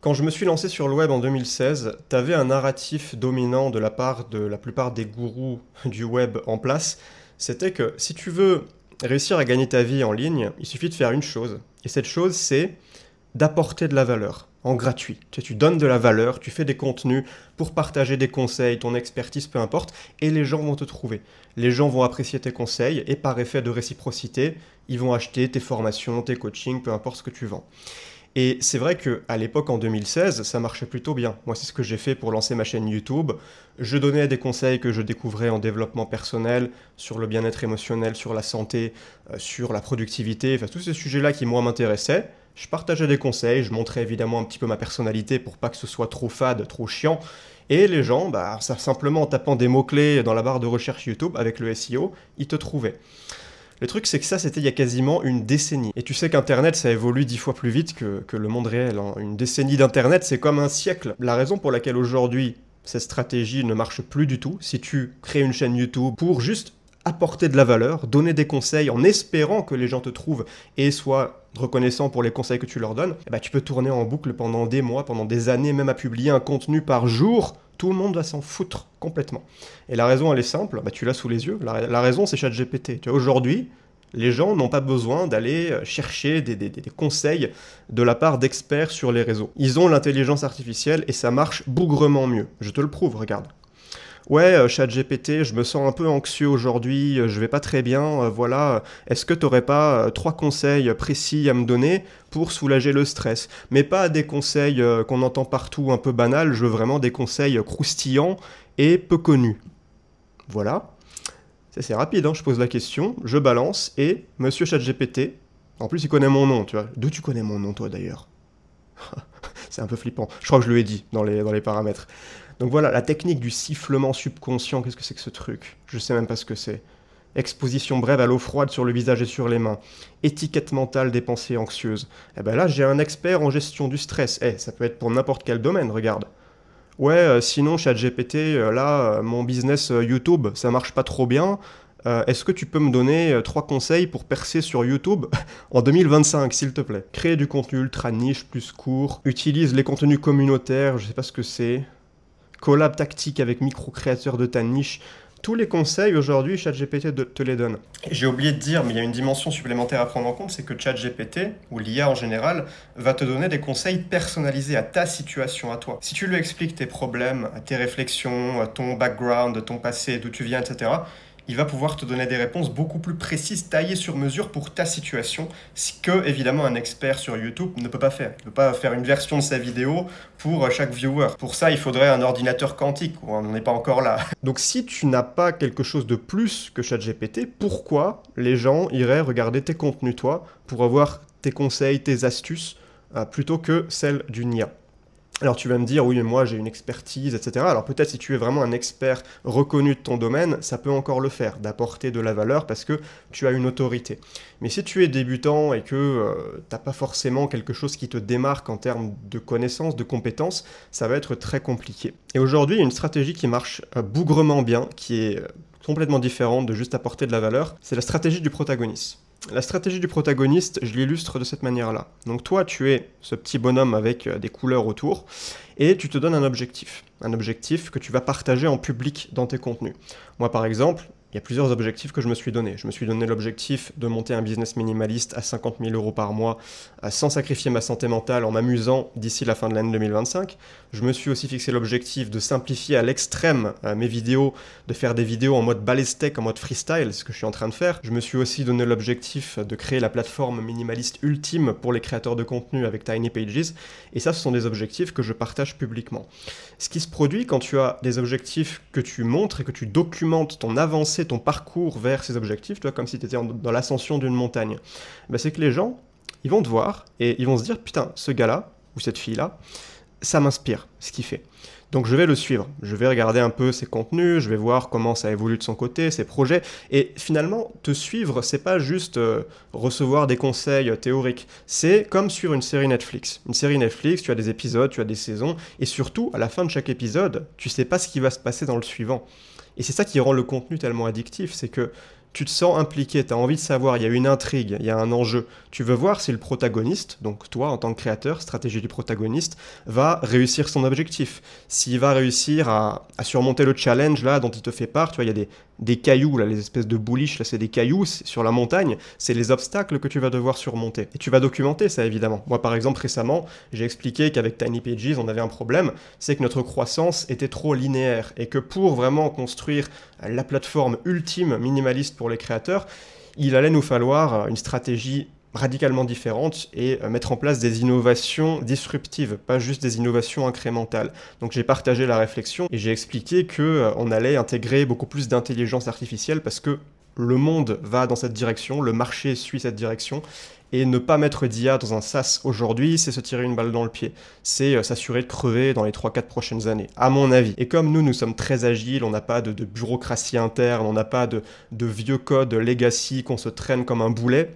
Quand je me suis lancé sur le web en 2016, tu avais un narratif dominant de la part de la plupart des gourous du web en place. C'était que si tu veux réussir à gagner ta vie en ligne, il suffit de faire une chose. Et cette chose, c'est d'apporter de la valeur en gratuit. Tu donnes de la valeur, tu fais des contenus pour partager des conseils, ton expertise, peu importe, et les gens vont te trouver. Les gens vont apprécier tes conseils et par effet de réciprocité, ils vont acheter tes formations, tes coachings, peu importe ce que tu vends. Et c'est vrai qu'à l'époque, en 2016, ça marchait plutôt bien. Moi, c'est ce que j'ai fait pour lancer ma chaîne YouTube. Je donnais des conseils que je découvrais en développement personnel, sur le bien-être émotionnel, sur la santé, sur la productivité, enfin tous ces sujets-là qui, moi, m'intéressaient. Je partageais des conseils, je montrais évidemment un petit peu ma personnalité pour pas que ce soit trop fade, trop chiant. Et les gens, simplement en tapant des mots-clés dans la barre de recherche YouTube avec le SEO, ils te trouvaient. Le truc, c'est que ça, c'était il y a quasiment une décennie. Et tu sais qu'Internet, ça évolue 10 fois plus vite que le monde réel, hein. Une décennie d'Internet, c'est comme un siècle. La raison pour laquelle aujourd'hui, cette stratégie ne marche plus du tout, si tu crées une chaîne YouTube pour juste apporter de la valeur, donner des conseils en espérant que les gens te trouvent et soient reconnaissants pour les conseils que tu leur donnes, tu peux tourner en boucle pendant des mois, pendant des années, même à publier un contenu par jour. Tout le monde va s'en foutre complètement. Et la raison, elle est simple, tu l'as sous les yeux. La raison, c'est ChatGPT. Tu vois, aujourd'hui, les gens n'ont pas besoin d'aller chercher des conseils de la part d'experts sur les réseaux. Ils ont l'intelligence artificielle et ça marche bougrement mieux. Je te le prouve, regarde. Ouais, ChatGPT, je me sens un peu anxieux aujourd'hui, je vais pas très bien, voilà. Est-ce que t'aurais pas 3 conseils précis à me donner pour soulager le stress? Mais pas des conseils qu'on entend partout un peu banals, je veux vraiment des conseils croustillants et peu connus. Voilà. C'est rapide, hein, je pose la question, je balance et monsieur ChatGPT, en plus il connaît mon nom, tu vois. D'où tu connais mon nom toi d'ailleurs? C'est un peu flippant. Je crois que je lui ai dit dans les paramètres. Donc voilà, la technique du sifflement subconscient, qu'est-ce que c'est que ce truc? Je sais même pas ce que c'est. Exposition brève à l'eau froide sur le visage et sur les mains. Étiquette mentale des pensées anxieuses. Eh ben là, j'ai un expert en gestion du stress. Ça peut être pour n'importe quel domaine, regarde. Ouais, sinon, ChatGPT, mon business YouTube, ça marche pas trop bien. Est-ce que tu peux me donner 3 conseils pour percer sur YouTube en 2025, s'il te plaît? Créer du contenu ultra niche, plus court. Utilise les contenus communautaires, je sais pas ce que c'est. Collab tactique avec micro-créateurs de ta niche. Tous les conseils aujourd'hui, ChatGPT te les donne. Et j'ai oublié de dire, mais il y a une dimension supplémentaire à prendre en compte, c'est que ChatGPT, ou l'IA en général, va te donner des conseils personnalisés à ta situation, à toi. Si tu lui expliques tes problèmes, tes réflexions, ton background, ton passé, d'où tu viens, etc., il va pouvoir te donner des réponses beaucoup plus précises, taillées sur mesure pour ta situation, ce que, évidemment, un expert sur YouTube ne peut pas faire. Il ne peut pas faire une version de sa vidéo pour chaque viewer. Pour ça, il faudrait un ordinateur quantique, on n'en est pas encore là. Donc si tu n'as pas quelque chose de plus que ChatGPT, pourquoi les gens iraient regarder tes contenus, toi, pour avoir tes conseils, tes astuces, plutôt que celles d'une IA? Alors tu vas me dire, oui, mais moi j'ai une expertise, etc. Alors peut-être si tu es vraiment un expert reconnu de ton domaine, ça peut encore le faire, d'apporter de la valeur parce que tu as une autorité. Mais si tu es débutant et que t'as pas forcément quelque chose qui te démarque en termes de connaissances, de compétences, ça va être très compliqué. Et aujourd'hui, il y a une stratégie qui marche bougrement bien, qui est complètement différente de juste apporter de la valeur, c'est la stratégie du protagoniste. La stratégie du protagoniste, je l'illustre de cette manière-là. Donc toi, tu es ce petit bonhomme avec des couleurs autour, et tu te donnes un objectif que tu vas partager en public dans tes contenus. Moi, par exemple, il y a plusieurs objectifs que je me suis donné. Je me suis donné l'objectif de monter un business minimaliste à 50 000 € par mois, sans sacrifier ma santé mentale, en m'amusant d'ici la fin de l'année 2025. Je me suis aussi fixé l'objectif de simplifier à l'extrême mes vidéos, de faire des vidéos en mode balèze-tech, en mode freestyle, ce que je suis en train de faire. Je me suis aussi donné l'objectif de créer la plateforme minimaliste ultime pour les créateurs de contenu avec Tiny Pages. Et ça, ce sont des objectifs que je partage publiquement. Ce qui se produit quand tu as des objectifs que tu montres et que tu documentes ton avancée, ton parcours vers ces objectifs, tu vois, comme si tu étais dans l'ascension d'une montagne, c'est que les gens, ils vont te voir et ils vont se dire, putain, ce gars-là, ou cette fille-là, ça m'inspire, ce qu'il fait. Donc je vais le suivre, je vais regarder un peu ses contenus, je vais voir comment ça évolue de son côté, ses projets, et finalement, te suivre, c'est pas juste recevoir des conseils théoriques, c'est comme suivre une série Netflix. Une série Netflix, tu as des épisodes, tu as des saisons, et surtout, à la fin de chaque épisode, tu sais pas ce qui va se passer dans le suivant. Et c'est ça qui rend le contenu tellement addictif, c'est que tu te sens impliqué, tu as envie de savoir, il y a une intrigue, il y a un enjeu. Tu veux voir si le protagoniste, donc toi en tant que créateur, stratégie du protagoniste, va réussir son objectif. S'il va réussir à surmonter le challenge là dont il te fait part, tu vois, il y a des cailloux, là, les espèces de bullish, là c'est des cailloux sur la montagne, c'est les obstacles que tu vas devoir surmonter. Et tu vas documenter ça évidemment. Moi par exemple récemment, j'ai expliqué qu'avec Tiny Pages, on avait un problème, c'est que notre croissance était trop linéaire et que pour vraiment construire la plateforme ultime minimaliste pour les créateurs, il allait nous falloir une stratégie radicalement différente et mettre en place des innovations disruptives, pas juste des innovations incrémentales. Donc j'ai partagé la réflexion et j'ai expliqué qu'on allait intégrer beaucoup plus d'intelligence artificielle parce que le monde va dans cette direction, le marché suit cette direction, et ne pas mettre d'IA dans un SaaS aujourd'hui, c'est se tirer une balle dans le pied. C'est s'assurer de crever dans les 3-4 prochaines années, à mon avis. Et comme nous sommes très agiles, on n'a pas de bureaucratie interne, on n'a pas de vieux code legacy qu'on se traîne comme un boulet,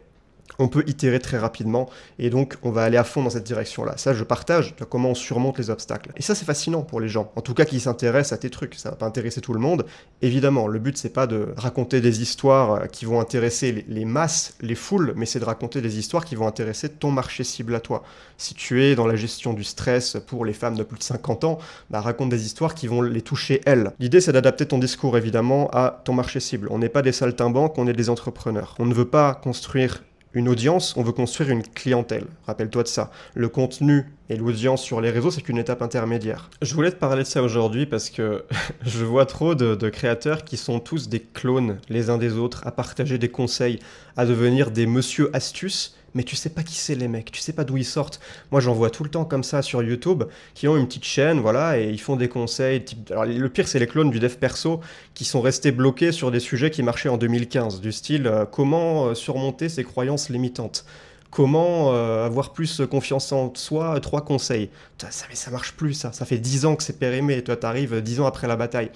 on peut itérer très rapidement et donc on va aller à fond dans cette direction-là. Ça, je partage comment on surmonte les obstacles. Et ça, c'est fascinant pour les gens, en tout cas qui s'intéressent à tes trucs. Ça va pas intéresser tout le monde. Évidemment, le but, c'est pas de raconter des histoires qui vont intéresser les masses, les foules, mais c'est de raconter des histoires qui vont intéresser ton marché cible à toi. Si tu es dans la gestion du stress pour les femmes de plus de 50 ans, bah, raconte des histoires qui vont les toucher elles. L'idée, c'est d'adapter ton discours, évidemment, à ton marché cible. On n'est pas des saltimbanques, on est des entrepreneurs. On ne veut pas construire une audience, on veut construire une clientèle. Rappelle-toi de ça. Le contenu et l'audience sur les réseaux, c'est qu'une étape intermédiaire. Je voulais te parler de ça aujourd'hui parce que je vois trop de créateurs qui sont tous des clones les uns des autres, à partager des conseils, à devenir des monsieur astuces, mais tu sais pas qui c'est les mecs, tu sais pas d'où ils sortent. Moi j'en vois tout le temps comme ça sur YouTube, qui ont une petite chaîne, voilà, et ils font des conseils. Alors le pire c'est les clones du dev perso qui sont restés bloqués sur des sujets qui marchaient en 2015, du style comment surmonter ses croyances limitantes. Comment avoir plus confiance en soi, 3 conseils. Ça marche plus ça fait 10 ans que c'est périmé, et toi t'arrives 10 ans après la bataille.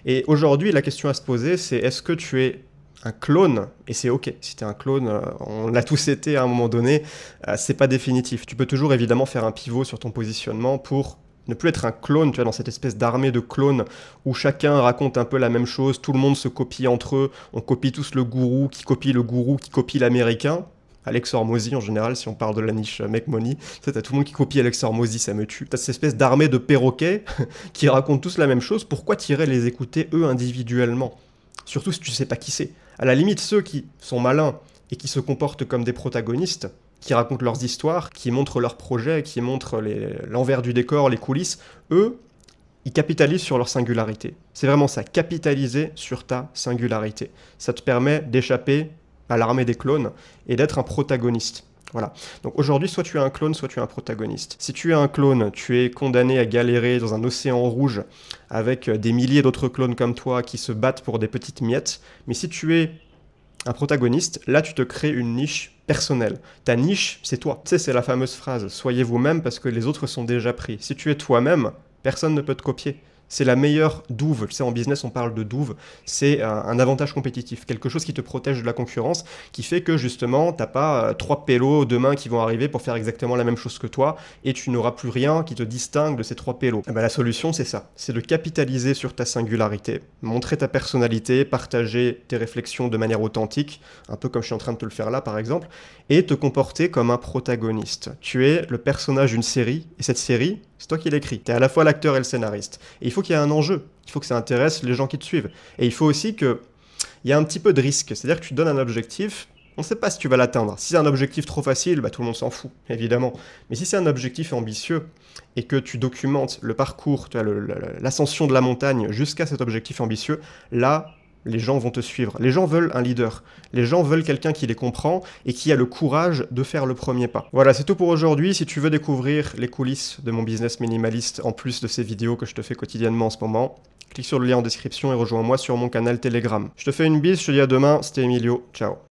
Et aujourd'hui la question à se poser c'est est-ce que tu es un clone, et c'est ok, si t'es un clone, on l'a tous été à un moment donné, c'est pas définitif. Tu peux toujours évidemment faire un pivot sur ton positionnement pour ne plus être un clone, tu vois, dans cette espèce d'armée de clones où chacun raconte un peu la même chose, tout le monde se copie entre eux, on copie tous le gourou qui copie l'américain. Alex Hormozy en général, si on parle de la niche Make Money, t'as tout le monde qui copie Alex Hormozy, ça me tue. T'as cette espèce d'armée de perroquets qui racontent tous la même chose, pourquoi t'irais les écouter eux individuellement? Surtout si tu sais pas qui c'est. À la limite, ceux qui sont malins et qui se comportent comme des protagonistes, qui racontent leurs histoires, qui montrent leurs projets, qui montrent l'envers du décor, les coulisses, eux, ils capitalisent sur leur singularité. C'est vraiment ça, capitaliser sur ta singularité. Ça te permet d'échapper à l'armée des clones et d'être un protagoniste. Voilà. Donc aujourd'hui, soit tu es un clone, soit tu es un protagoniste. Si tu es un clone, tu es condamné à galérer dans un océan rouge avec des milliers d'autres clones comme toi qui se battent pour des petites miettes. Mais si tu es un protagoniste, là tu te crées une niche personnelle. Ta niche, c'est toi. Tu sais, c'est la fameuse phrase « Soyez vous-même parce que les autres sont déjà pris ». Si tu es toi-même, personne ne peut te copier. C'est la meilleure douve. Tu sais, en business, on parle de douve. C'est un avantage compétitif, quelque chose qui te protège de la concurrence, qui fait que justement, t'as pas 3 pélos demain qui vont arriver pour faire exactement la même chose que toi, et tu n'auras plus rien qui te distingue de ces 3 pélos. Et ben, la solution, c'est ça. C'est de capitaliser sur ta singularité, montrer ta personnalité, partager tes réflexions de manière authentique, un peu comme je suis en train de te le faire là, par exemple, et te comporter comme un protagoniste. Tu es le personnage d'une série, et cette série, c'est toi qui l'écris. Tu es à la fois l'acteur et le scénariste. Et il faut qu'il y ait un enjeu. Il faut que ça intéresse les gens qui te suivent. Et il faut aussi qu'il y ait un petit peu de risque. C'est-à-dire que tu donnes un objectif, on ne sait pas si tu vas l'atteindre. Si c'est un objectif trop facile, bah, tout le monde s'en fout, évidemment. Mais si c'est un objectif ambitieux et que tu documentes le parcours, l'ascension de la montagne jusqu'à cet objectif ambitieux, là, les gens vont te suivre. Les gens veulent un leader. Les gens veulent quelqu'un qui les comprend et qui a le courage de faire le premier pas. Voilà, c'est tout pour aujourd'hui. Si tu veux découvrir les coulisses de mon business minimaliste, en plus de ces vidéos que je te fais quotidiennement en ce moment, clique sur le lien en description et rejoins-moi sur mon canal Telegram. Je te fais une bise, je te dis à demain, c'était Emilio, ciao.